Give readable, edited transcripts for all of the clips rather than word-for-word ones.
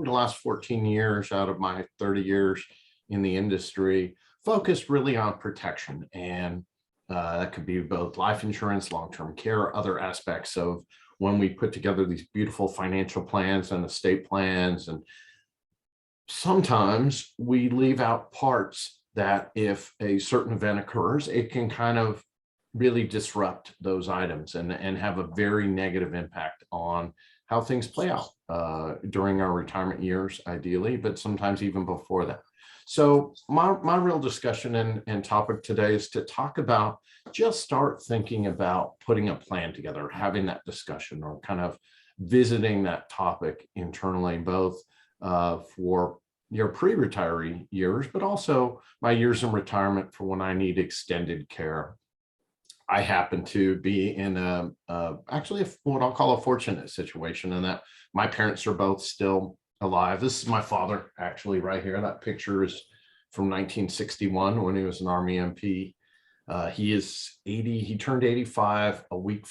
The last 14 years out of my 30 years in the industry focused really on protection. And that could be both life insurance, long-term care, other aspects of when we put together these beautiful financial plans and estate plans. And sometimes we leave out parts that if a certain event occurs, it can kind of really disrupt those items and have a very negative impact on how things play out during our retirement years, ideally, but sometimes even before that. So my real discussion and topic today is to talk about, just start thinking about putting a plan together, having that discussion, or kind of visiting that topic internally, both for your pre-retiree years, but also my years in retirement for when I need extended care. I happen to be in actually what I'll call a fortunate situation, in that my parents are both still alive. This is my father, actually, right here. That picture is from 1961 when he was an Army MP. He is 80. He turned 85 a week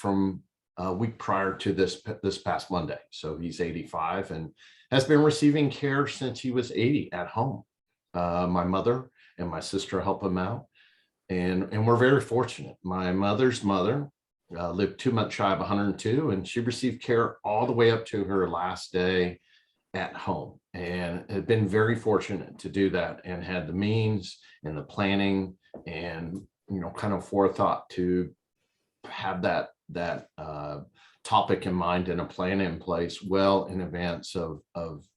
prior to this past Monday. So he's 85 and has been receiving care since he was 80 at home. My mother and my sister help him out. And we're very fortunate. My mother's mother lived 2 months shy of 102, and she received care all the way up to her last day at home, and had been very fortunate to do that, and had the means and the planning and kind of forethought to have that topic in mind and a plan in place well in advance of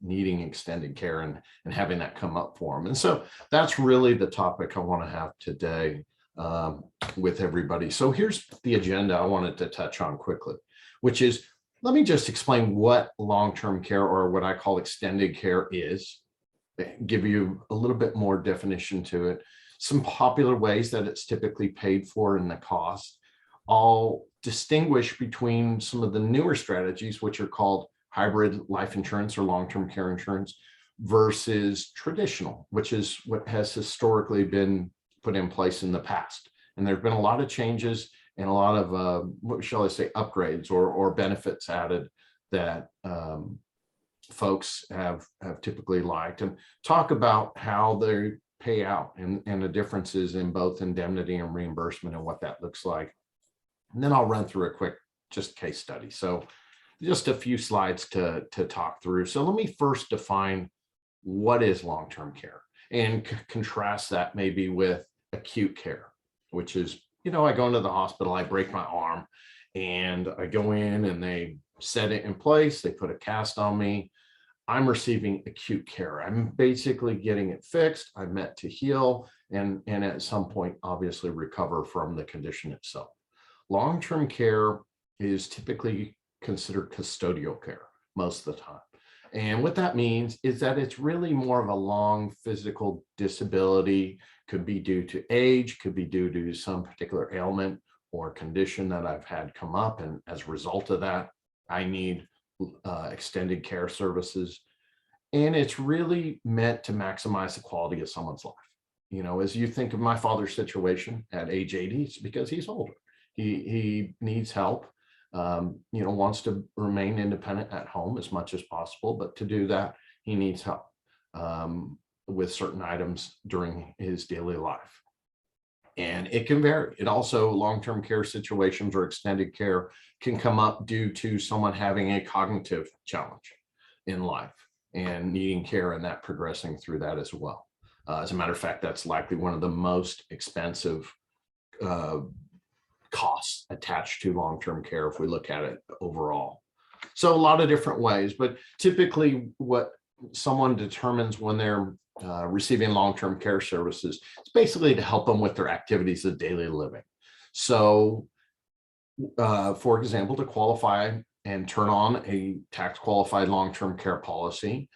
needing extended care and having that come up for them. And so that's really the topic I want to have today with everybody. So here's the agenda I wanted to touch on quickly, which is, let me just explain what long-term care, or what I call extended care, is, give you a little bit more definition to it, some popular ways that it's typically paid for and the cost. I'll distinguish between some of the newer strategies, which are called hybrid life insurance or long-term care insurance, versus traditional, which is what has historically been put in place in the past. And there've been a lot of changes and a lot of, what shall I say, upgrades or benefits added that folks have typically liked, and talk about how they pay out and the differences in both indemnity and reimbursement and what that looks like. And then I'll run through a quick just case study. So just a few slides to talk through. So let me first define what is long-term care, and contrast that maybe with acute care, which is, I go into the hospital, I break my arm, and I go in and they set it in place, they put a cast on me. I'm receiving acute care. I'm basically getting it fixed. I'm meant to heal and at some point, obviously, recover from the condition itself. Long-term care is typically considered custodial care most of the time. And what that means is that it's really more of a long physical disability, could be due to age, could be due to some particular ailment or condition that I've had come up. And as a result of that, I need extended care services. And it's really meant to maximize the quality of someone's life. As you think of my father's situation at age 80, it's because he's older. He needs help, wants to remain independent at home as much as possible, but to do that, he needs help with certain items during his daily life. And it can vary. It also, long-term care situations or extended care can come up due to someone having a cognitive challenge in life and needing care, and that progressing through that as well. As a matter of fact, that's likely one of the most expensive costs attached to long-term care if we look at it overall. So a lot of different ways, but typically what someone determines when they're receiving long-term care services, it's basically to help them with their activities of daily living. So for example, to qualify and turn on a tax qualified long-term care policy,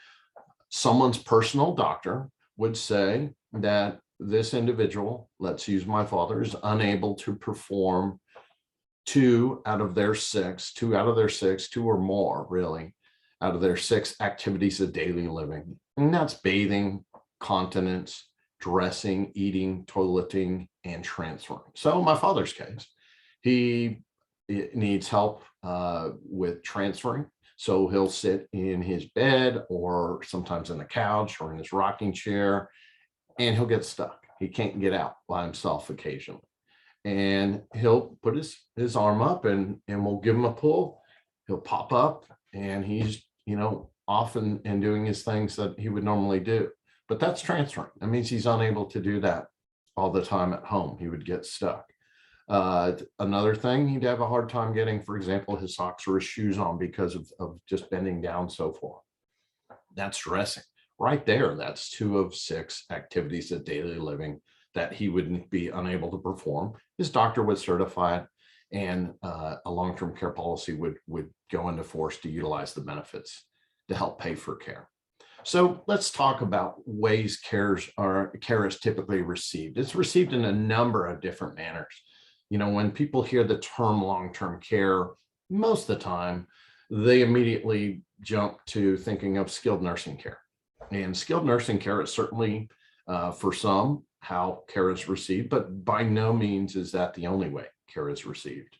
someone's personal doctor would say that this individual, let's use my father, is unable to perform two or more, really, out of their 6 activities of daily living. And that's bathing, continence, dressing, eating, toileting, and transferring. So in my father's case, he needs help with transferring So he'll sit in his bed or sometimes in the couch or in his rocking chair, and he'll get stuck. He can't get out by himself occasionally. And he'll put his arm up and we'll give him a pull. He'll pop up and he's, off and doing his things that he would normally do. But that's transferring. That means he's unable to do that all the time at home. He would get stuck. Another thing, he'd have a hard time getting, for example, his socks or his shoes on because of just bending down so far. That's stressing. Right there, that's 2 of 6 activities of daily living that he would be unable to perform. His doctor would certify it, and a long-term care policy would go into force to utilize the benefits to help pay for care. So let's talk about ways care is typically received. It's received in a number of different manners. When people hear the term long-term care, most of the time, they immediately jump to thinking of skilled nursing care. And skilled nursing care is certainly, for some, how care is received, but by no means is that the only way care is received.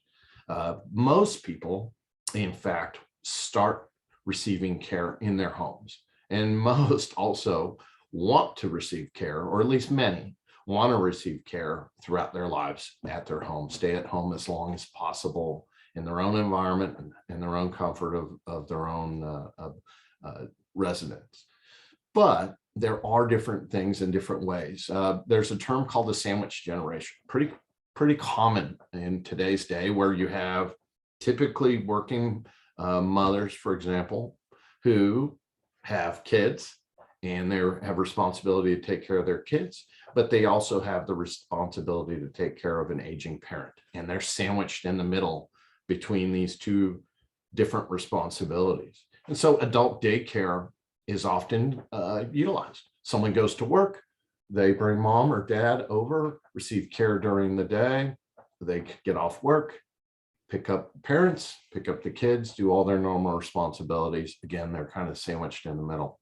Most people, in fact, start receiving care in their homes. And most also want to receive care, or at least many want to receive care throughout their lives at their home, stay at home as long as possible in their own environment and in their own comfort of their own residence. But there are different things in different ways. There's a term called the sandwich generation, pretty common in today's day, where you have typically working mothers, for example, who have kids and they have responsibility to take care of their kids, but they also have the responsibility to take care of an aging parent. And they're sandwiched in the middle between these 2 different responsibilities. And so adult daycare is often utilized. Someone goes to work, they bring mom or dad over, receive care during the day, they get off work, pick up parents, pick up the kids, do all their normal responsibilities. Again, they're kind of sandwiched in the middle.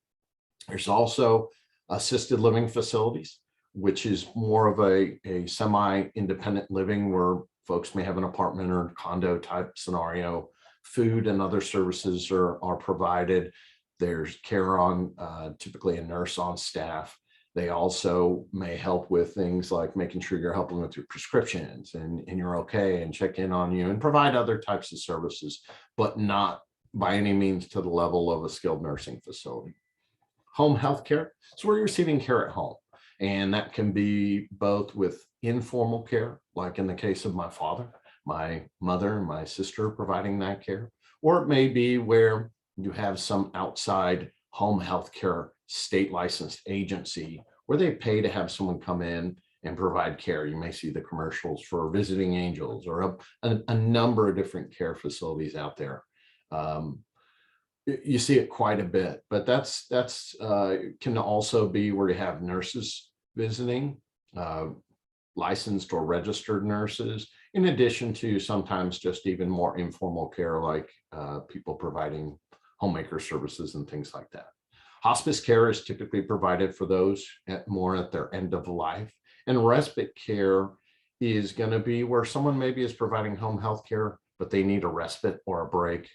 There's also assisted living facilities, which is more of a semi-independent living where folks may have an apartment or condo type scenario. Food and other services are provided. There's care on, typically a nurse on staff. They also may help with things like making sure you're helping with your prescriptions and you're okay, and check in on you and provide other types of services, but not by any means to the level of a skilled nursing facility. Home health care is where you're receiving care at home. And that can be both with informal care, like in the case of my father, my mother, and my sister providing that care, or it may be where you have some outside home health care state licensed agency where they pay to have someone come in and provide care. You may see the commercials for Visiting Angels or a number of different care facilities out there. You see it quite a bit, but that's can also be where you have nurses visiting, licensed or registered nurses, in addition to sometimes just even more informal care, like people providing homemaker services and things like that. Hospice care is typically provided for those more at their end of life. And respite care is going to be where someone maybe is providing home health care, but they need a respite or a break,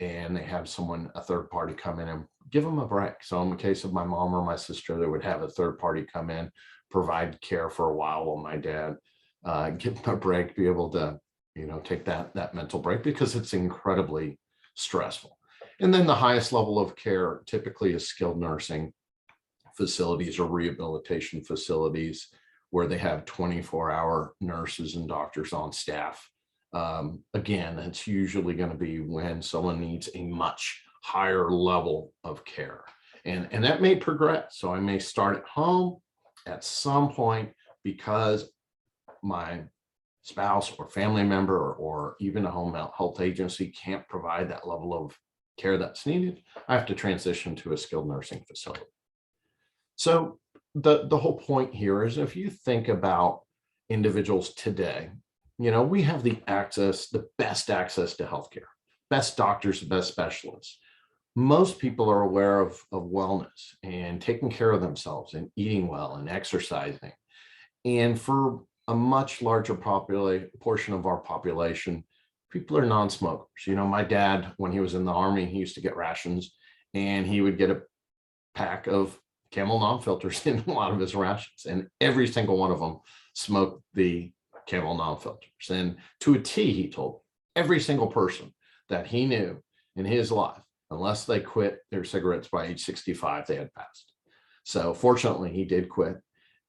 and they have someone, a third party, come in and give them a break. So in the case of my mom or my sister, they would have a third party come in, provide care for a while my dad give them a break, be able to, take that mental break, because it's incredibly stressful. And then the highest level of care typically is skilled nursing facilities or rehabilitation facilities where they have 24-hour nurses and doctors on staff. Again, it's usually going to be when someone needs a much higher level of care. And that may progress. So I may start at home at some point because my spouse or family member or even a home health agency can't provide that level of care that's needed. I have to transition to a skilled nursing facility. So the whole point here is, if you think about individuals today, we have the best access to healthcare, best doctors, best specialists. Most people are aware of wellness and taking care of themselves and eating well and exercising. And for a much larger portion of our population, people are non-smokers. You know, my dad, when he was in the Army, he used to get rations, and he would get a pack of Camel non-filters in a lot of his rations, and every single one of them smoked the Camel non-filters. And to a T, he told me, every single person that he knew in his life, unless they quit their cigarettes by age 65, they had passed. So fortunately, he did quit,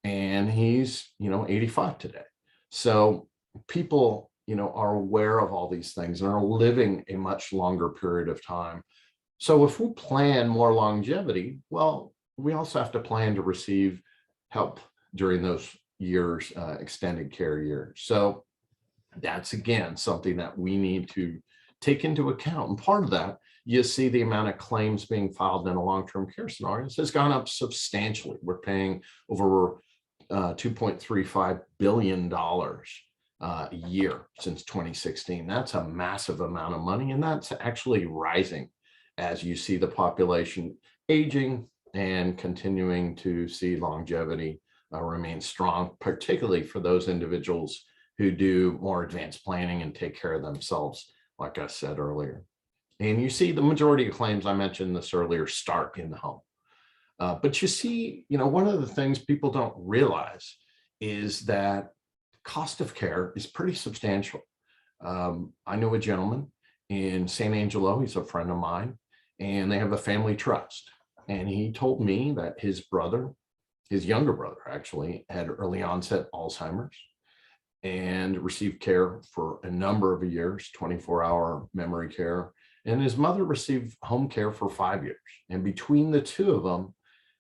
and he's, 85 today. So people, are aware of all these things and are living a much longer period of time. So if we plan more longevity, well, we also have to plan to receive help during those years, extended care years. So that's, again, something that we need to take into account. And part of that, you see the amount of claims being filed in a long-term care scenario has gone up substantially. We're paying over $2.35 billion a year since 2016. That's a massive amount of money, and that's actually rising as you see the population aging and continuing to see longevity remain strong, particularly for those individuals who do more advanced planning and take care of themselves, like I said earlier. And you see the majority of claims, I mentioned this earlier, start in the home. But you see, one of the things people don't realize is that cost of care is pretty substantial. I know a gentleman in San Angelo, he's a friend of mine, and they have a family trust. And he told me that his brother, his younger brother actually, had early onset Alzheimer's and received care for a number of years, 24-hour memory care. And his mother received home care for 5 years. And between the two of them,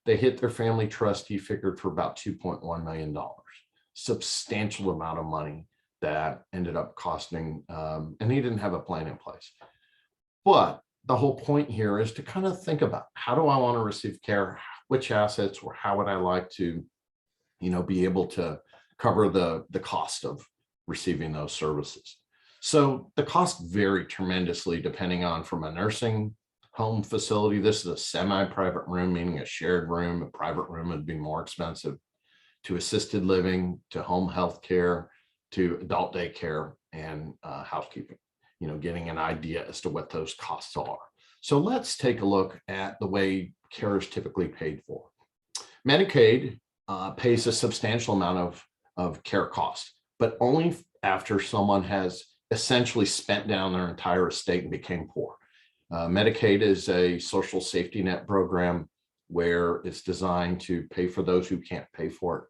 they hit their family trust, he figured, for about $2.1 million. Substantial amount of money that ended up costing, and he didn't have a plan in place. But the whole point here is to kind of think about, how do I want to receive care? Which assets, or how would I like to, be able to cover the cost of receiving those services? So the costs vary tremendously depending on, from a nursing home facility. This is a semi-private room, meaning a shared room. A private room would be more expensive, to assisted living, to home health care, to adult daycare, and housekeeping, getting an idea as to what those costs are. So let's take a look at the way care is typically paid for. Medicaid pays a substantial amount of care costs, but only after someone has essentially spent down their entire estate and became poor. Medicaid is a social safety net program where it's designed to pay for those who can't pay for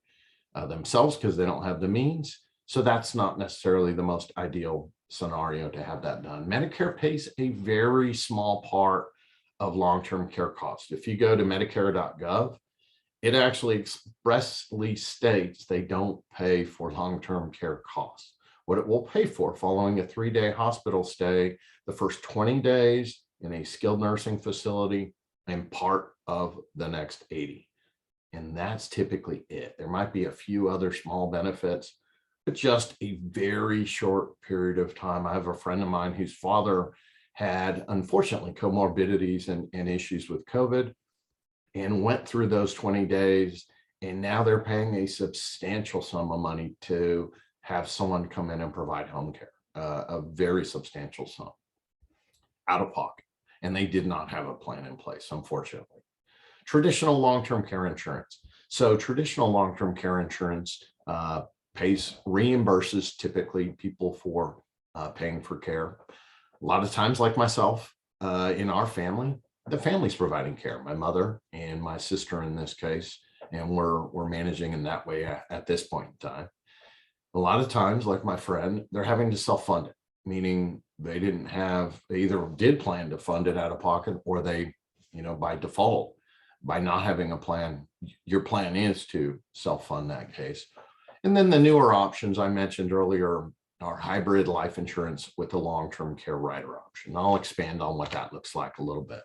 it themselves because they don't have the means. So that's not necessarily the most ideal scenario to have that done. Medicare pays a very small part of long-term care costs. If you go to medicare.gov, it actually expressly states they don't pay for long-term care costs. What it will pay for, following a 3-day hospital stay, the first 20 days in a skilled nursing facility, and part of the next 80. And that's typically it. There might be a few other small benefits, but just a very short period of time. I have a friend of mine whose father had, unfortunately, comorbidities and issues with COVID, and went through those 20 days. And now they're paying a substantial sum of money to have someone come in and provide home care, a very substantial sum out of pocket. And they did not have a plan in place, unfortunately. Traditional long-term care insurance. So traditional long-term care insurance reimburses typically people for paying for care. A lot of times, like myself, in our family, the family's providing care, my mother and my sister in this case, and we're managing in that way at this point in time. A lot of times, like my friend, they're having to self-fund it, meaning they either did plan to fund it out of pocket, or they, by default, by not having a plan, your plan is to self-fund that case. And then the newer options I mentioned earlier are hybrid life insurance with a long-term care rider option. I'll expand on what that looks like a little bit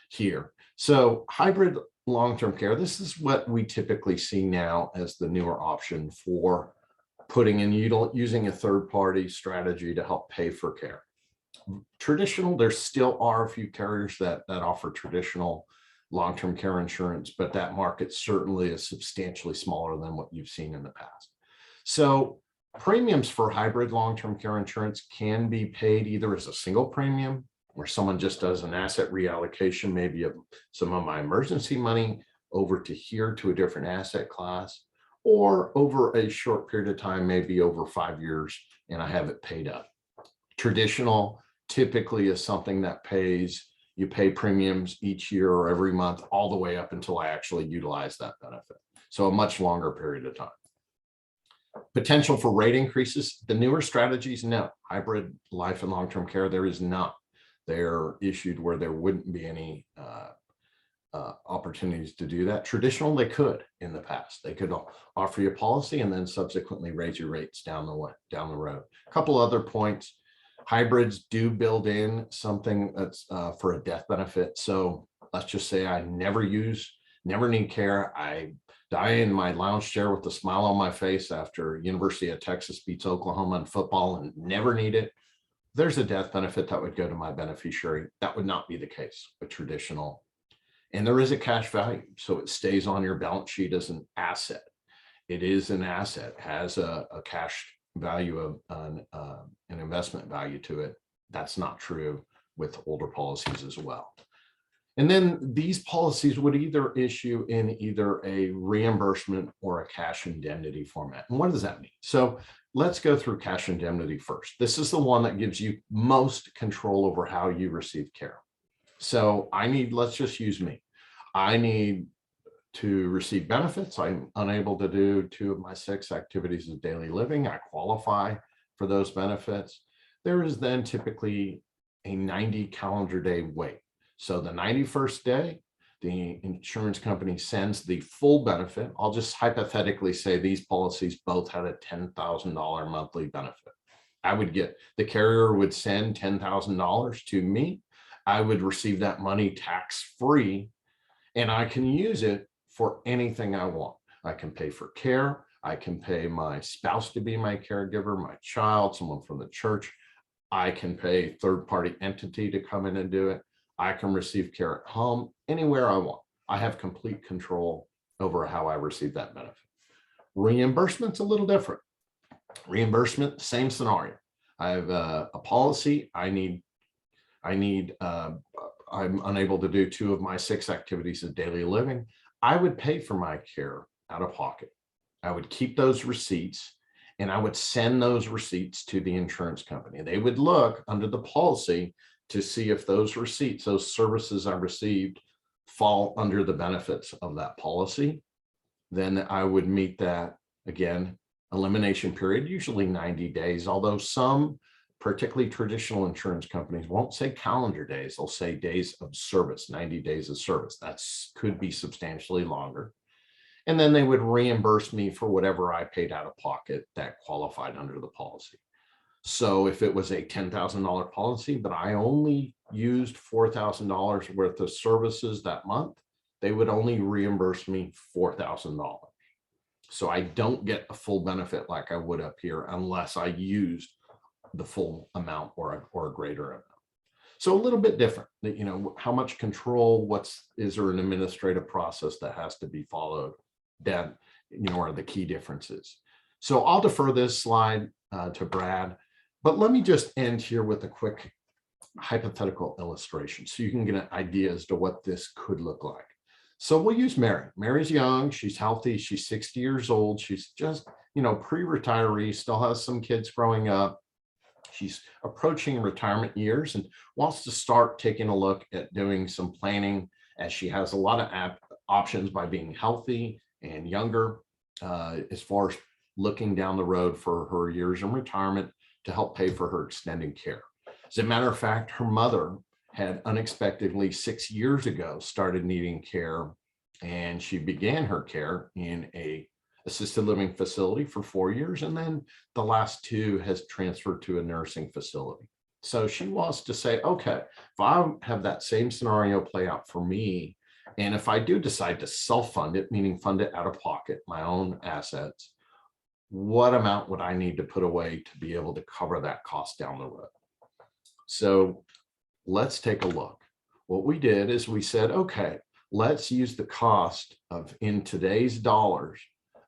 here. So hybrid long-term care, this is what we typically see now as the newer option for putting in, using a third-party strategy to help pay for care. Traditional, there still are a few carriers that offer traditional long-term care insurance, but that market certainly is substantially smaller than what you've seen in the past. So Premiums for hybrid long-term care insurance can be paid either as a single premium, where someone just does an asset reallocation, maybe of some of my emergency money over to here to a different asset class, or over a short period of time, maybe over 5 years, and I have it paid up. Traditional typically is something that you pay premiums each year or every month, all the way up until I actually utilize that benefit. So a much longer period of time. Potential for rate increases. The newer strategies, no. Hybrid life and long-term care, there is not. They're issued where there wouldn't be any opportunities to do that. Traditional, they could in the past. They could offer you a policy and then subsequently raise your rates down the road. A couple other points. Hybrids do build in something that's for a death benefit. So let's just say I never need care. I die in my lounge chair with a smile on my face after University of Texas beats Oklahoma in football and never need it. There's a death benefit that would go to my beneficiary. That would not be the case with traditional. And there is a cash value. So it stays on your balance sheet as an asset. It is an asset, has a cash value of an investment value to it. That's not true with older policies as well. And then these policies would either issue in either a reimbursement or a cash indemnity format. And what does that mean? So let's go through cash indemnity first. This is the one that gives you most control over how you receive care. So let's just use me. I need to receive benefits. I'm unable to do 2 of my 6 activities of daily living. I qualify for those benefits. There is then typically a 90 calendar day wait. So the 91st day, the insurance company sends the full benefit. I'll just hypothetically say these policies both had a $10,000 monthly benefit. The carrier would send $10,000 to me. I would receive that money tax-free, and I can use it for anything I want. I can pay for care. I can pay my spouse to be my caregiver, my child, someone from the church. I can pay a third-party entity to come in and do it. I can receive care at home, anywhere I want. I have complete control over how I receive that benefit. Reimbursement's a little different. Reimbursement, same scenario. I have a policy. I'm unable to do 2 of my 6 activities of daily living. I would pay for my care out of pocket. I would keep those receipts and I would send those receipts to the insurance company. They would look under the policy to see if those receipts, those services I received, fall under the benefits of that policy. Then I would meet that, again, elimination period, usually 90 days, although some, particularly traditional insurance companies, won't say calendar days. They'll say days of service, 90 days of service. That could be substantially longer. And then they would reimburse me for whatever I paid out of pocket that qualified under the policy. So if it was a $10,000 policy, but I only used $4,000 worth of services that month, they would only reimburse me $4,000. So I don't get a full benefit like I would up here unless I used the full amount or a greater amount. So a little bit different, how much control, is there an administrative process that has to be followed? That, are the key differences. So I'll defer this slide to Brad. But let me just end here with a quick hypothetical illustration so you can get an idea as to what this could look like. So we'll use Mary. Mary's young, she's healthy, she's 60 years old, she's just, pre-retiree, still has some kids growing up. She's approaching retirement years and wants to start taking a look at doing some planning, as she has a lot of options by being healthy and younger as far as looking down the road for her years in retirement to help pay for her extended care. As a matter of fact, her mother had unexpectedly 6 years ago started needing care, and she began her care in a assisted living facility for 4 years, and then the last 2 has transferred to a nursing facility. So she wants to say, okay, if I have that same scenario play out for me, and if I do decide to self-fund it, meaning fund it out of pocket, my own assets, what amount would I need to put away to be able to cover that cost down the road? So let's take a look. What we did is we said, okay, let's use the cost of, in today's dollars,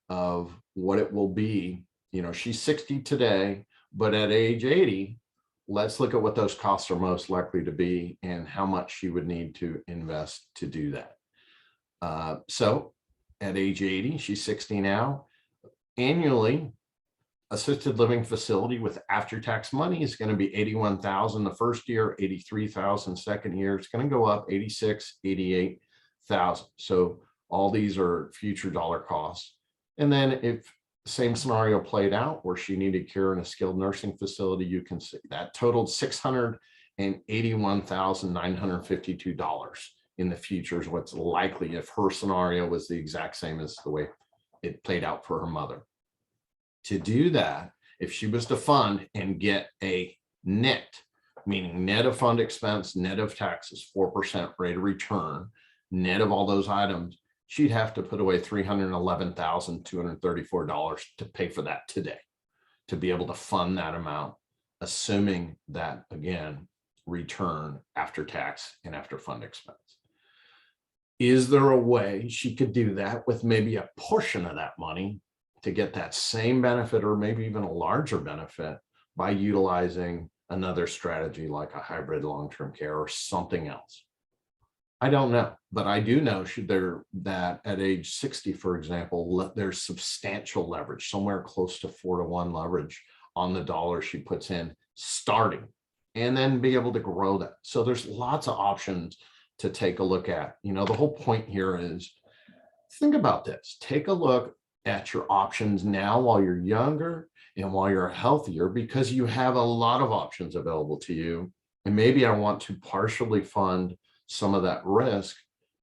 of what it will be she's 60 today, but at age 80, let's look at what those costs are most likely to be and how much she would need to invest to do that. So at age 80, she's 60 now, annually, assisted living facility with after-tax money is going to be 81,000 the first year, 83,000 second year. It's going to go up 86, 88,000. So all these are future dollar costs. And then if the same scenario played out where she needed care in a skilled nursing facility, you can see that totaled $681,952 in the future is what's likely if her scenario was the exact same as the way it played out for her mother. To do that, if she was to fund and get a net, meaning net of fund expense, net of taxes, 4% rate of return, net of all those items, she'd have to put away $311,234 to pay for that today, to be able to fund that amount, assuming that, again, return after tax and after fund expense. Is there a way she could do that with maybe a portion of that money to get that same benefit or maybe even a larger benefit by utilizing another strategy like a hybrid long-term care or something else? I don't know, but I do know that at age 60, for example, there's substantial leverage, somewhere close to 4-to-1 leverage on the dollar she puts in starting, and then be able to grow that. So there's lots of options to take a look at. The whole point here is think about this. Take a look at your options now while you're younger and while you're healthier, because you have a lot of options available to you. And maybe I want to partially fund some of that risk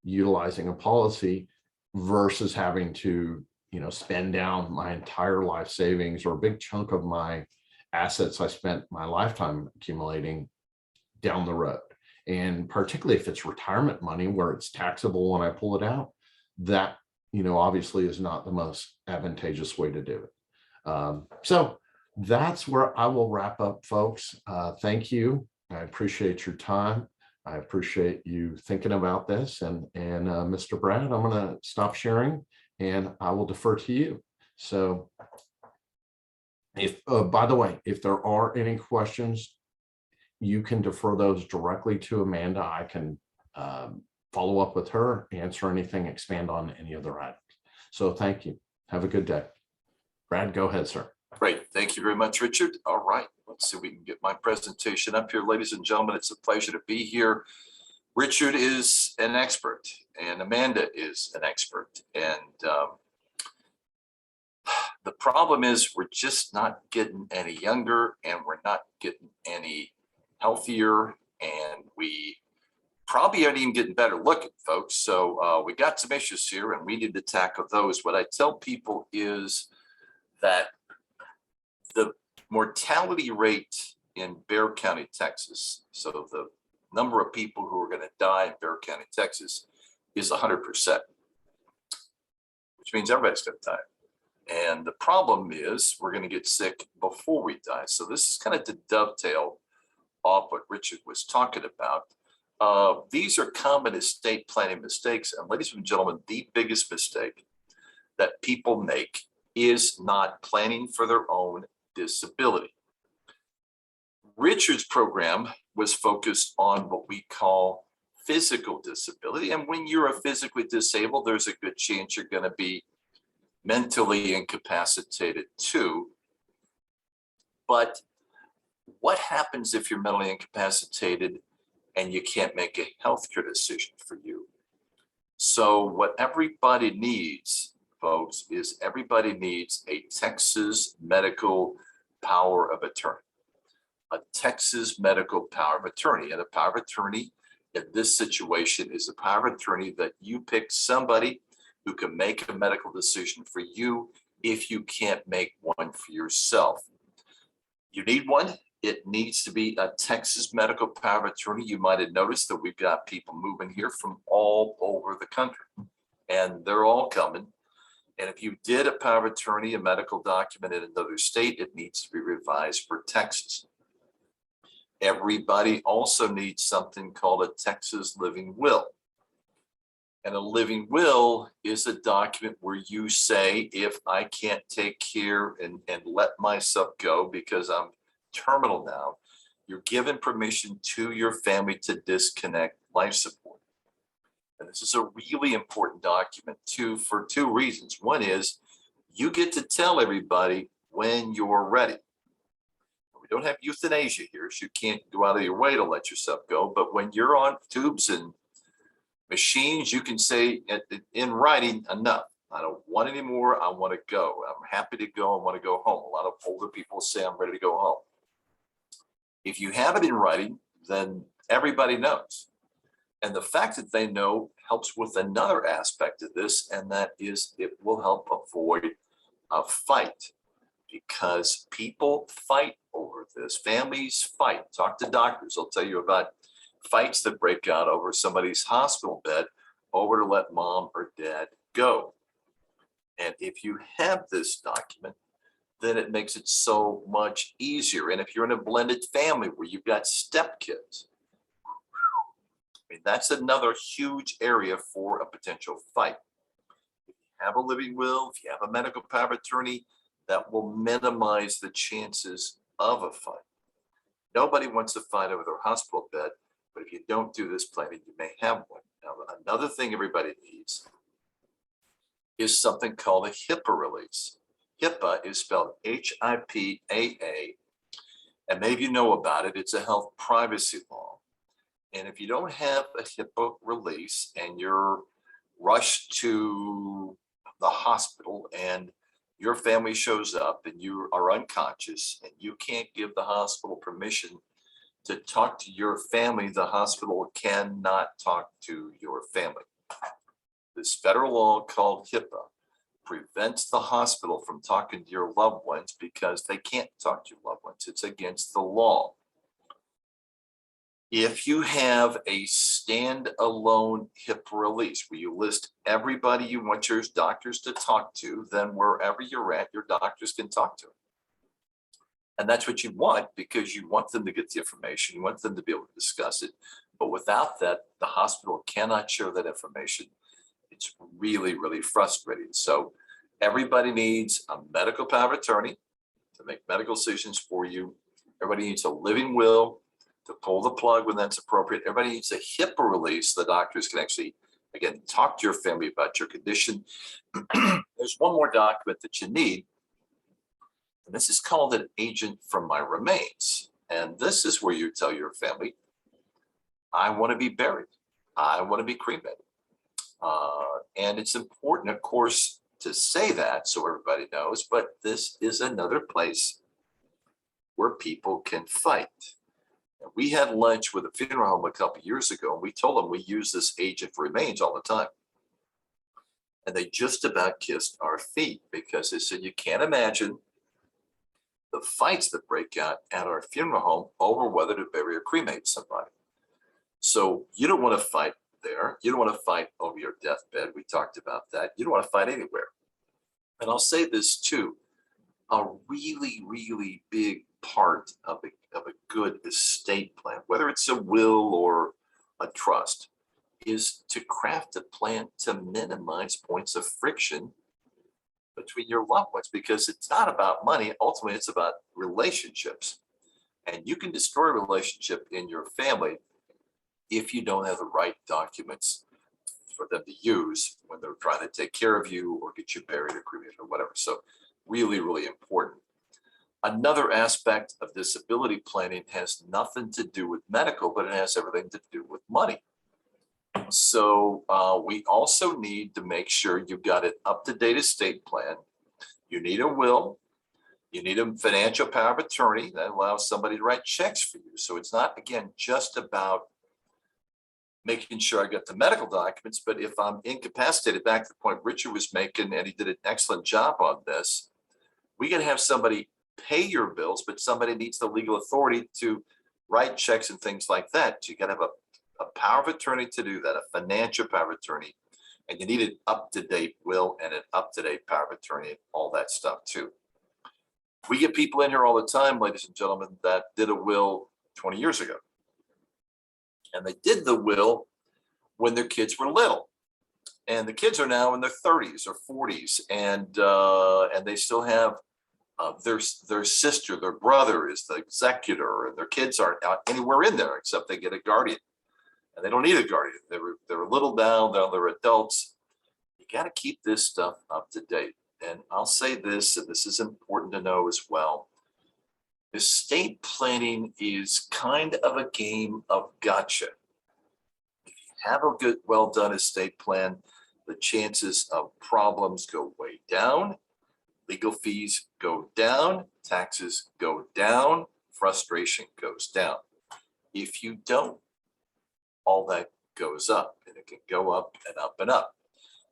utilizing a policy versus having to, spend down my entire life savings or a big chunk of my assets I spent my lifetime accumulating down the road. And particularly if it's retirement money where it's taxable when I pull it out, that obviously is not the most advantageous way to do it. So that's where I will wrap up, folks. Thank you. I appreciate your time. I appreciate you thinking about this. And Mr. Brad, I'm going to stop sharing and I will defer to you. So by the way, if there are any questions, you can defer those directly to Amanda. I can follow up with her, answer anything, expand on any other items. So thank you. Have a good day. Brad, go ahead, sir. Great. Thank you very much, Richard. All right. Let's see if we can get my presentation up here. Ladies and gentlemen, it's a pleasure to be here. Richard is an expert and Amanda is an expert. And the problem is we're just not getting any younger and we're not getting any healthier, and we probably aren't even getting better looking, folks. So we got some issues here and we need to tackle those. What I tell people is that the mortality rate in Bexar County, Texas, so the number of people who are going to die in Bexar County, Texas, is 100%, which means everybody's going to die. And the problem is we're going to get sick before we die. So this is kind of to dovetail off what Richard was talking about. These are common estate planning mistakes. And ladies and gentlemen, the biggest mistake that people make is not planning for their own disability. Richard's program was focused on what we call physical disability. And when you're a physically disabled, there's a good chance you're going to be mentally incapacitated too. But what happens if you're mentally incapacitated and you can't make a healthcare decision for you? So what everybody needs, folks, is everybody needs a Texas medical power of attorney. A Texas medical power of attorney. And a power of attorney in this situation is a power of attorney that you pick somebody who can make a medical decision for you if you can't make one for yourself. You need one. It needs to be a Texas medical power of attorney. You might have noticed that we've got people moving here from all over the country, and they're all coming. And if you did a power of attorney, a medical document in another state, it needs to be revised for Texas. Everybody also needs something called a Texas living will. And a living will is a document where you say, if I can't take care and let myself go because I'm terminal now, you're given permission to your family to disconnect life support. And this is a really important document too, for two reasons. One is you get to tell everybody when you're ready. We don't have euthanasia here, so you can't go out of your way to let yourself go. But when you're on tubes and machines, you can say in writing, enough. I don't want any more. I want to go. I'm happy to go. I want to go home. A lot of older people say I'm ready to go home. If you have it in writing, then everybody knows. And the fact that they know helps with another aspect of this, and that is it will help avoid a fight, because people fight over this. Families fight. Talk to doctors. They'll tell you about fights that break out over somebody's hospital bed over to let mom or dad go. And if you have this document, then it makes it so much easier. And if you're in a blended family where you've got stepkids, I mean, that's another huge area for a potential fight. If you have a living will, if you have a medical power of attorney, that will minimize the chances of a fight. Nobody wants to fight over their hospital bed, but if you don't do this planning, you may have one. Now, another thing everybody needs is something called a HIPAA release. HIPAA is spelled HIPAA, and maybe you know about it. It's a health privacy law. And if you don't have a HIPAA release and you're rushed to the hospital and your family shows up and you are unconscious and you can't give the hospital permission to talk to your family, the hospital cannot talk to your family. This federal law called HIPAA prevents the hospital from talking to your loved ones because they can't talk to your loved ones. It's against the law. If you have a standalone HIPAA release where you list everybody you want your doctors to talk to, then wherever you're at, your doctors can talk to them. And that's what you want, because you want them to get the information. You want them to be able to discuss it. But without that, the hospital cannot share that information. It's really, really frustrating. So everybody needs a medical power of attorney to make medical decisions for you. Everybody needs a living will to pull the plug when that's appropriate. Everybody needs a HIPAA release. The doctors can actually, again, talk to your family about your condition. There's one more document that you need, and this is called an agent from my remains. And this is where you tell your family, I want to be buried. I want to be cremated. And it's important, of course, to say that so everybody knows, but this is another place where people can fight. And we had lunch with a funeral home a couple of years ago, and we told them we use this agent for remains all the time. And they just about kissed our feet, because they said, you can't imagine the fights that break out at our funeral home over whether to bury or cremate somebody. So you don't want to fight there. You don't want to fight over your deathbed. We talked about that. You don't want to fight anywhere. And I'll say this too, a really, really big part of a good estate plan, whether it's a will or a trust, is to craft a plan to minimize points of friction between your loved ones, because it's not about money. Ultimately, it's about relationships. And you can destroy a relationship in your family if you don't have the right documents for them to use when they're trying to take care of you or get you buried or cremated or whatever. So really, really important. Another aspect of disability planning has nothing to do with medical, but it has everything to do with money. So we also need to make sure you've got an up-to-date estate plan. You need a will. You need a financial power of attorney that allows somebody to write checks for you. So it's not, again, just about making sure I get the medical documents, but if I'm incapacitated, back to the point Richard was making, and he did an excellent job on this, we can have somebody pay your bills, but somebody needs the legal authority to write checks and things like that. So you got to have a power of attorney to do that, a financial power of attorney, and you need an up-to-date will and an up-to-date power of attorney and all that stuff too. We get people in here all the time, ladies and gentlemen, that did a will 20 years ago. And they did the will when their kids were little. And the kids are now in their 30s or 40s, and they still have their sister, their brother is the executor, and their kids aren't out anywhere in there except they get a guardian, and they don't need a guardian. They're a little down, now they're adults. You got to keep this stuff up to date. And I'll say this, and this is important to know as well. Estate planning is kind of a game of gotcha. If you have a good, well done estate plan, the chances of problems go way down. Legal fees go down, taxes go down, frustration goes down. If you don't, all that goes up, and it can go up and up and up.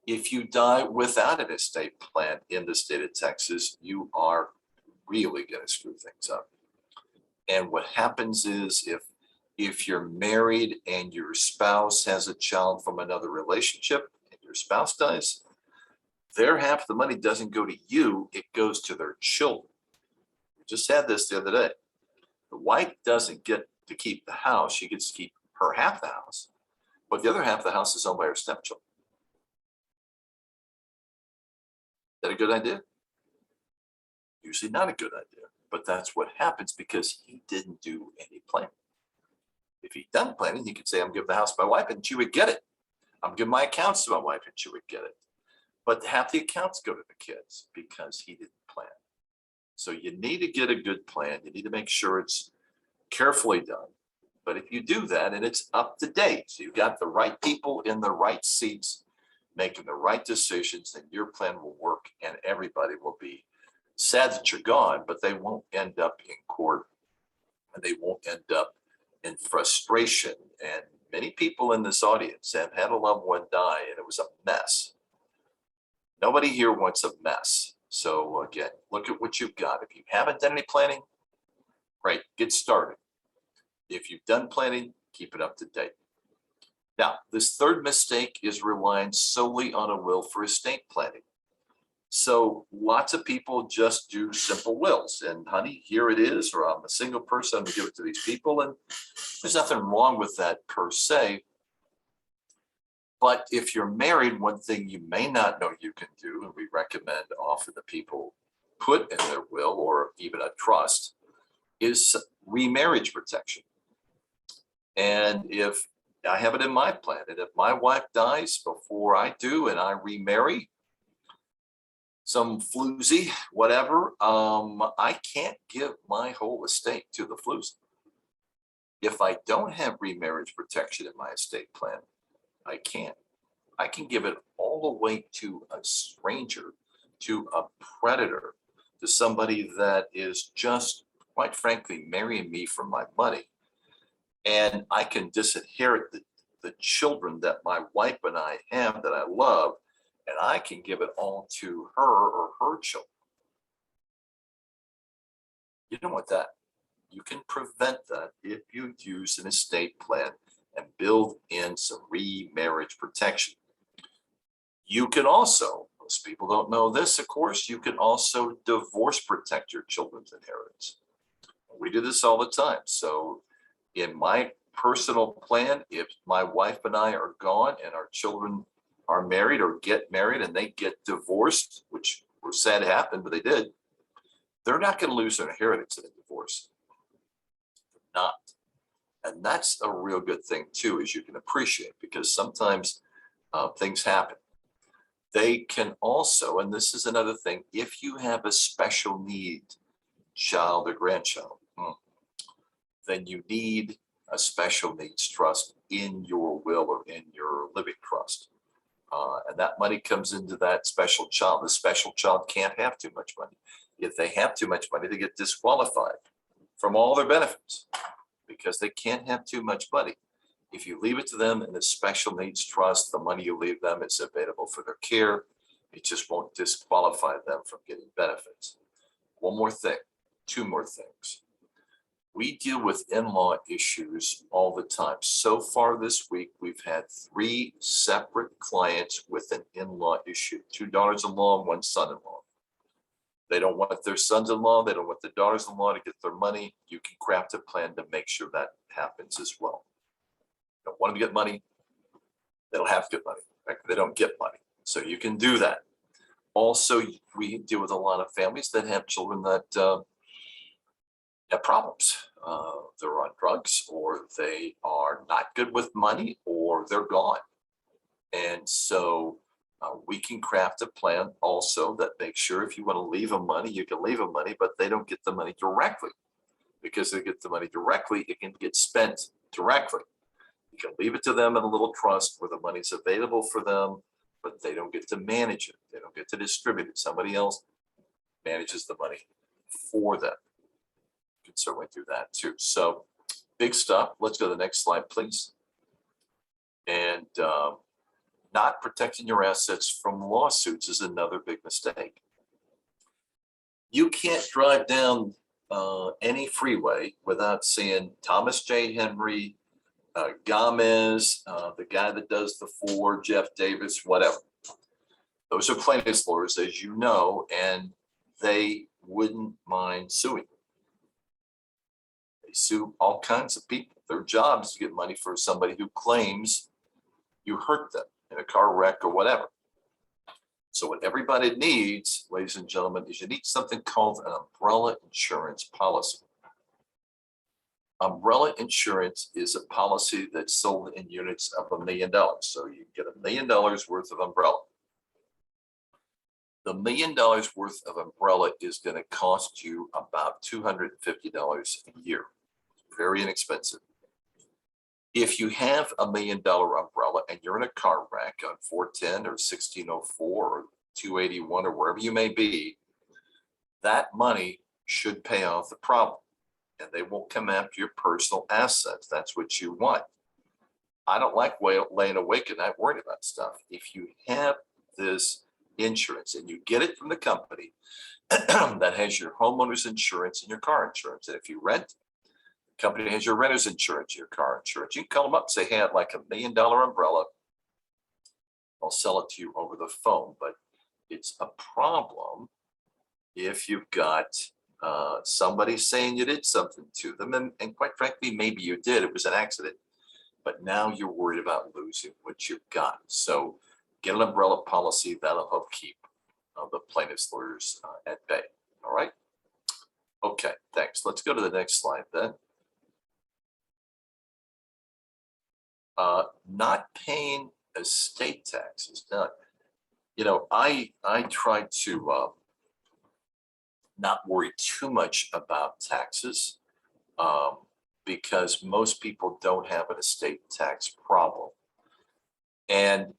If you die without an estate plan in the state of Texas, you are really going to screw things up. And what happens is if you're married and your spouse has a child from another relationship and your spouse dies, their half of the money doesn't go to you, it goes to their children. We just had this the other day. The wife doesn't get to keep the house, she gets to keep her half the house, but the other half of the house is owned by her stepchildren. Is that a good idea? Usually not a good idea, but that's what happens because he didn't do any planning. If he'd done planning, he could say, I'm giving the house to my wife and she would get it. I'm giving my accounts to my wife and she would get it. But half the accounts go to the kids because he didn't plan. So you need to get a good plan. You need to make sure it's carefully done. But if you do that and it's up to date, so you've got the right people in the right seats, making the right decisions, then your plan will work and everybody will be sad that you're gone, but they won't end up in court and they won't end up in frustration. And many people in this audience have had a loved one die and it was a mess. Nobody here wants a mess. So again, look at what you've got. If you haven't done any planning, great, get started. If you've done planning, keep it up to date. Now, this third mistake is relying solely on a will for estate planning. So lots of people just do simple wills and honey, here it is, or I'm a single person, I'm gonna give it to these people. And there's nothing wrong with that per se. But if you're married, one thing you may not know you can do, and we recommend often the people put in their will or even a trust, is remarriage protection. And if I have it in my plan, and if my wife dies before I do and I remarry, some floozy, whatever, I can't give my whole estate to the floozy. If I don't have remarriage protection in my estate plan, I can't. I can give it all the way to a stranger, to a predator, to somebody that is just, quite frankly, marrying me for my money. And I can disinherit the children that my wife and I have that I love, and I can give it all to her or her children. You don't want that. You can prevent that if you use an estate plan and build in some remarriage protection. You can also, most people don't know this, of course, you can also divorce protect your children's inheritance. We do this all the time. So in my personal plan, if my wife and I are gone and our children are married or get married and they get divorced, which we're sad happened, but they did, they're not going to lose their inheritance in a divorce. They're not. And that's a real good thing too, as you can appreciate, because sometimes things happen. They can also, and this is another thing, if you have a special need child or grandchild, then you need a special needs trust in your will or in your living trust. And that money comes into that special child. The special child can't have too much money. If they have too much money, they get disqualified from all their benefits because they can't have too much money. If you leave it to them in a special needs trust, the money you leave them is available for their care. It just won't disqualify them from getting benefits. One more thing, two more things. We deal with in-law issues all the time. So far this week, we've had 3 separate clients with an in-law issue, 2 daughters-in-law and 1 son-in-law. They don't want their sons-in-law, they don't want the daughters-in-law to get their money. You can craft a plan to make sure that happens as well. Don't want them to get money, they don't have to get money. They don't get money. So you can do that. Also, we deal with a lot of families that have children that have problems. They're on drugs, or they are not good with money, or they're gone. And so we can craft a plan also that makes sure if you want to leave them money, you can leave them money, but they don't get the money directly. Because they get the money directly, it can get spent directly. You can leave it to them in a little trust where the money's available for them, but they don't get to manage it. They don't get to distribute it. Somebody else manages the money for them. You can certainly do that too. So big stuff. Let's go to the next slide, please. And not protecting your assets from lawsuits is another big mistake. You can't drive down any freeway without seeing Thomas J. Henry, Gomez, the guy that does the Ford, Jeff Davis, whatever. Those are plaintiffs' lawyers, as you know, and they wouldn't mind suing. They sue all kinds of people. Their job is to get money for somebody who claims you hurt them in a car wreck or whatever. So what everybody needs, ladies and gentlemen, is you need something called an umbrella insurance policy. Umbrella insurance is a policy that's sold in units of $1 million. So you get $1 million worth of umbrella. The $1 million worth of umbrella is going to cost you about $250 a year. Very inexpensive. If you have $1 million umbrella and you're in a car wreck on 410 or 1604 or 281 or wherever you may be, that money should pay off the problem. And they won't come after your personal assets. That's what you want. I don't like laying awake at night worried about stuff. If you have this insurance and you get it from the company that has your homeowner's insurance and your car insurance, and if you rent, the company has your renter's insurance, your car insurance, you can call them up and say, hey, I'd like $1 million umbrella. I'll sell it to you over the phone. But it's a problem if you've got somebody saying you did something to them, and quite frankly, maybe you did, it was an accident, but now you're worried about losing what you've got. So get an umbrella policy that'll help keep the plaintiff's lawyers at bay. All right. Okay, thanks. Let's go to the next slide then. Not paying estate taxes. Now, you know, I try to not worry too much about taxes because most people don't have an estate tax problem. And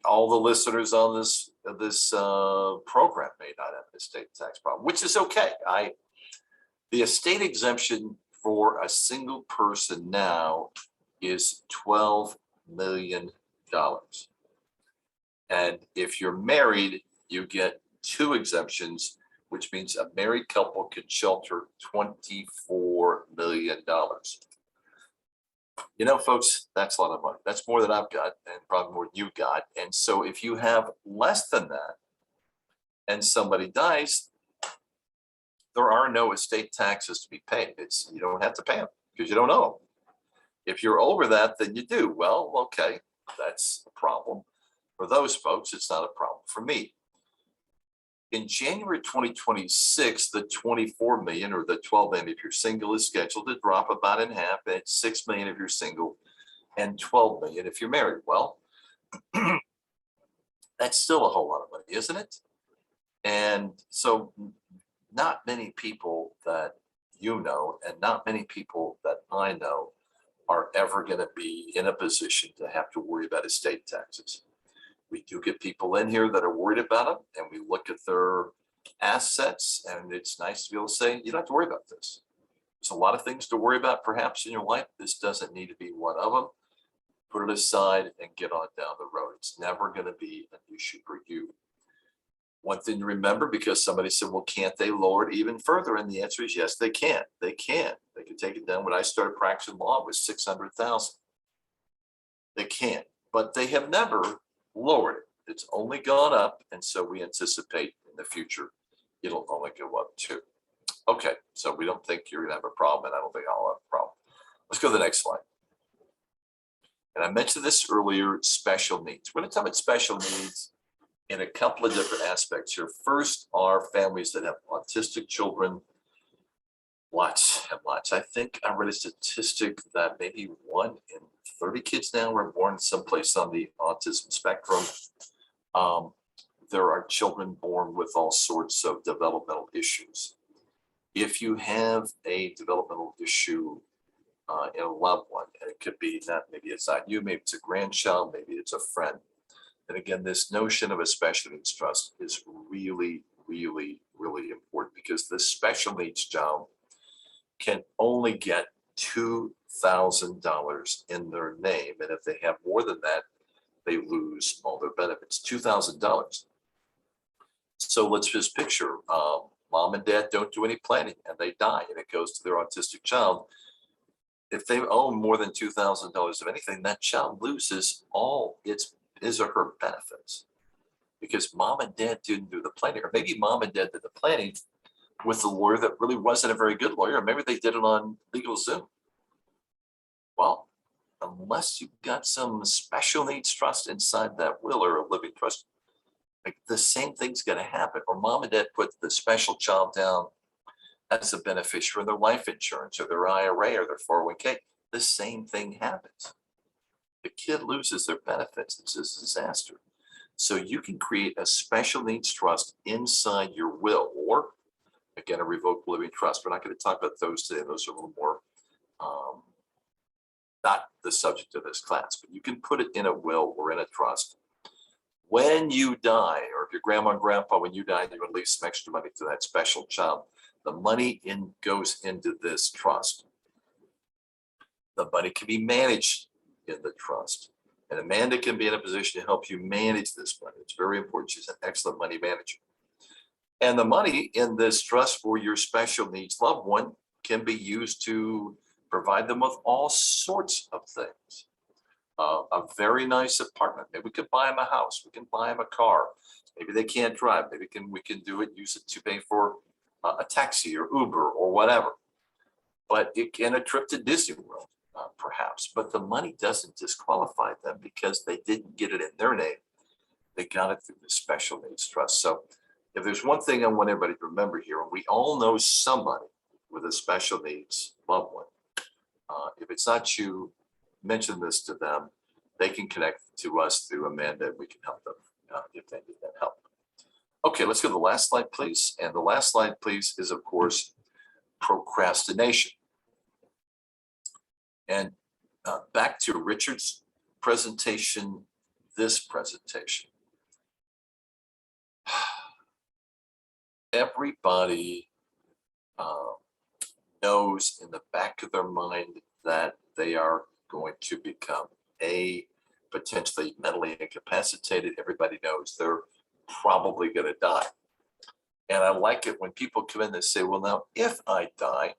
all the listeners on this program may not have an estate tax problem, which is okay. The estate exemption for a single person now is $12 million. And if you're married, you get 2 exemptions, which means a married couple can shelter $24 million. You know, folks, that's a lot of money. That's more than I've got and probably more than you got. And so if you have less than that and somebody dies, there are no estate taxes to be paid. You don't have to pay them because you don't owe them. If you're over that, then you do. Well, okay, that's a problem. For those folks, it's not a problem for me. In January 2026, the 24 million or the 12 million if you're single is scheduled to drop about in half. And it's 6 million if you're single and 12 million if you're married. Well, that's still a whole lot of money, isn't it? And so not many people that you know and not many people that I know are ever going to be in a position to have to worry about estate taxes. We do get people in here that are worried about them, and we look at their assets, and it's nice to be able to say, you don't have to worry about this. There's a lot of things to worry about perhaps in your life. This doesn't need to be one of them. Put it aside and get on down the road. It's never going to be an issue for you. One thing to remember, because somebody said, well, can't they lower it even further? And the answer is yes, they can. They can. They can take it down. When I started practicing law, it was 600,000. They can, but they have never lowered it. It's only gone up. And so we anticipate in the future, it'll only go up too. Okay. So we don't think you're going to have a problem, and I don't think I'll have a problem. Let's go to the next slide. And I mentioned this earlier, special needs. We're going to talk about special needs in a couple of different aspects here. First are families that have autistic children. Lots and lots. I think I read a statistic that maybe 1 in 30 kids now were born someplace on the autism spectrum. There are children born with all sorts of developmental issues. If you have a developmental issue in a loved one, and it could be that maybe it's not you, maybe it's a grandchild, maybe it's a friend. And again, this notion of a special needs trust is really, really, really important, because this special needs child can only get $2,000 in their name. And if they have more than that, they lose all their benefits. $2,000. So let's just picture mom and dad don't do any planning and they die, and it goes to their autistic child. If they own more than $2,000 of anything, that child loses all his or her benefits, because mom and dad didn't do the planning. Or maybe mom and dad did the planning with a lawyer that really wasn't a very good lawyer. Or maybe they did it on LegalZoom. Well, unless you've got some special needs trust inside that will, or a living trust, like the same thing's going to happen. Or mom and dad put the special child down as a beneficiary of their life insurance or their IRA or their 401k. The same thing happens. The kid loses their benefits. It's a disaster. So you can create a special needs trust inside your will, or again, a revocable living trust. We're not going to talk about those today. Those are a little more not the subject of this class, but you can put it in a will or in a trust. When you die, or if your grandma and grandpa, when you die, you release some extra money to that special child. The money goes into this trust. The money can be managed in the trust. And Amanda can be in a position to help you manage this money. It's very important. She's an excellent money manager. And the money in this trust for your special needs loved one can be used to provide them with all sorts of things. A very nice apartment. Maybe we could buy them a house. We can buy them a car. Maybe they can't drive. Maybe we can do it, use it to pay for a taxi or Uber or whatever. But it can a trip to Disney World, perhaps. But the money doesn't disqualify them because they didn't get it in their name. They got it through the special needs trust. So if there's one thing I want everybody to remember here, and we all know somebody with a special needs loved one. If it's not you, mention this to them. They can connect to us through Amanda, and we can help them if they need that help. Okay, let's go to the last slide, please. And the last slide, please, is, of course, procrastination. And back to Richard's presentation, this presentation. Everybody knows in the back of their mind that they are going to become potentially mentally incapacitated. Everybody knows they're probably going to die. And I like it when people come in and say, well, now, if I die,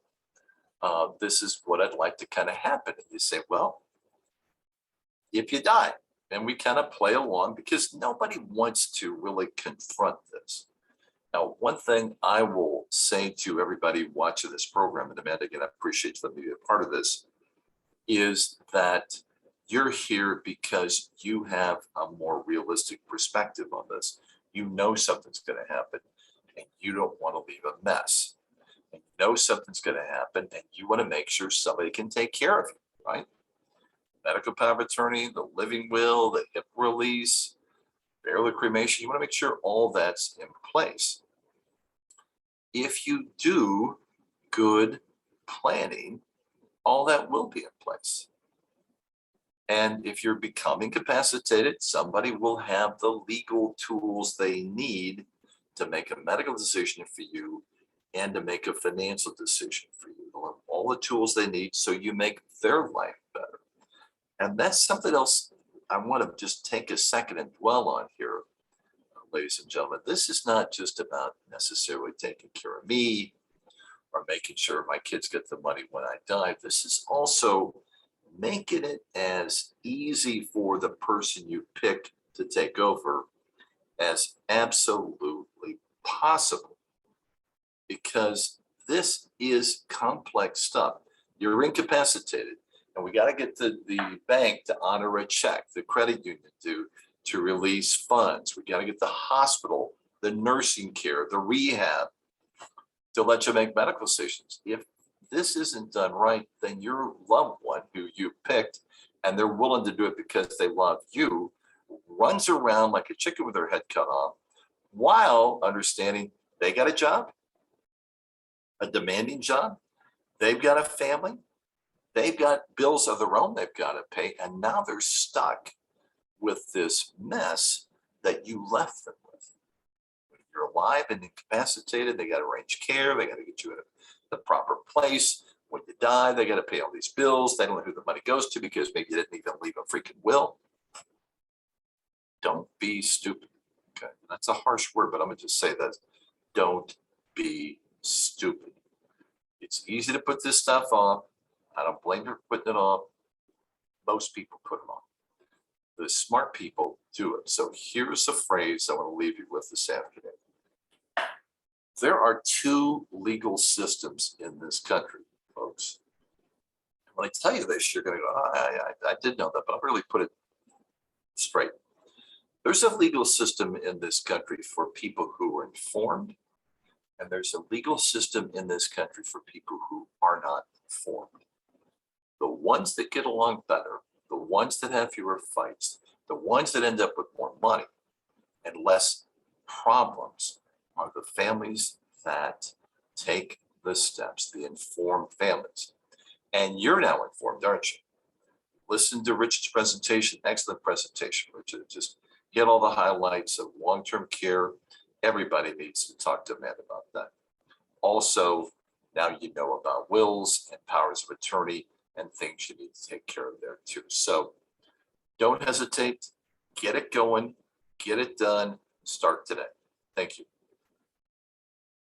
this is what I'd like to kind of happen. And you say, well, if you die, and we kind of play along, because nobody wants to really confront this. Now, one thing I will say to everybody watching this program, and Amanda, again, I appreciate you letting me be a part of this, is that you're here because you have a more realistic perspective on this. You know something's going to happen, and you don't want to leave a mess. And you know something's going to happen, and you want to make sure somebody can take care of you, right? Medical power of attorney, the living will, the hip release, burial or cremation. You want to make sure all that's in place. If you do good planning, all that will be in place. And if you're becoming incapacitated, somebody will have the legal tools they need to make a medical decision for you and to make a financial decision for you. They'll have all the tools they need so you make their life better. And that's something else I want to just take a second and dwell on here, ladies and gentlemen. This is not just about necessarily taking care of me or making sure my kids get the money when I die. This is also making it as easy for the person you pick to take over as absolutely possible, because this is complex stuff. You're incapacitated. And we got to get the bank to honor a check, the credit union to release funds. We got to get the hospital, the nursing care, the rehab to let you make medical decisions. If this isn't done right, then your loved one who you picked, and they're willing to do it because they love you, runs around like a chicken with their head cut off, while understanding they got a job, a demanding job, they've got a family, they've got bills of their own they've got to pay, and now they're stuck with this mess that you left them with. When you're alive and incapacitated, they got to arrange care, they got to get you in the proper place. When you die, they got to pay all these bills. They don't know who the money goes to because maybe you didn't even leave a freaking will. Don't be stupid. Okay, that's a harsh word, but I'm gonna just say that. Don't be stupid. It's easy to put this stuff off. I don't blame you for putting it off. Most people put it off. The smart people do it. So here's a phrase I want to leave you with this afternoon. There are two legal systems in this country, folks. When I tell you this, you're going to go, oh, I did know that, but I'll really put it straight. There's a legal system in this country for people who are informed, and there's a legal system in this country for people who are not informed. The ones that get along better, the ones that have fewer fights, the ones that end up with more money and less problems are the families that take the steps, the informed families. And you're now informed, aren't you? Listen to Richard's presentation, excellent presentation, Richard. Just hit all the highlights of long-term care. Everybody needs to talk to a man about that. Also, now you know about wills and powers of attorney and things you need to take care of there too. So don't hesitate, get it going, get it done, start today. Thank you.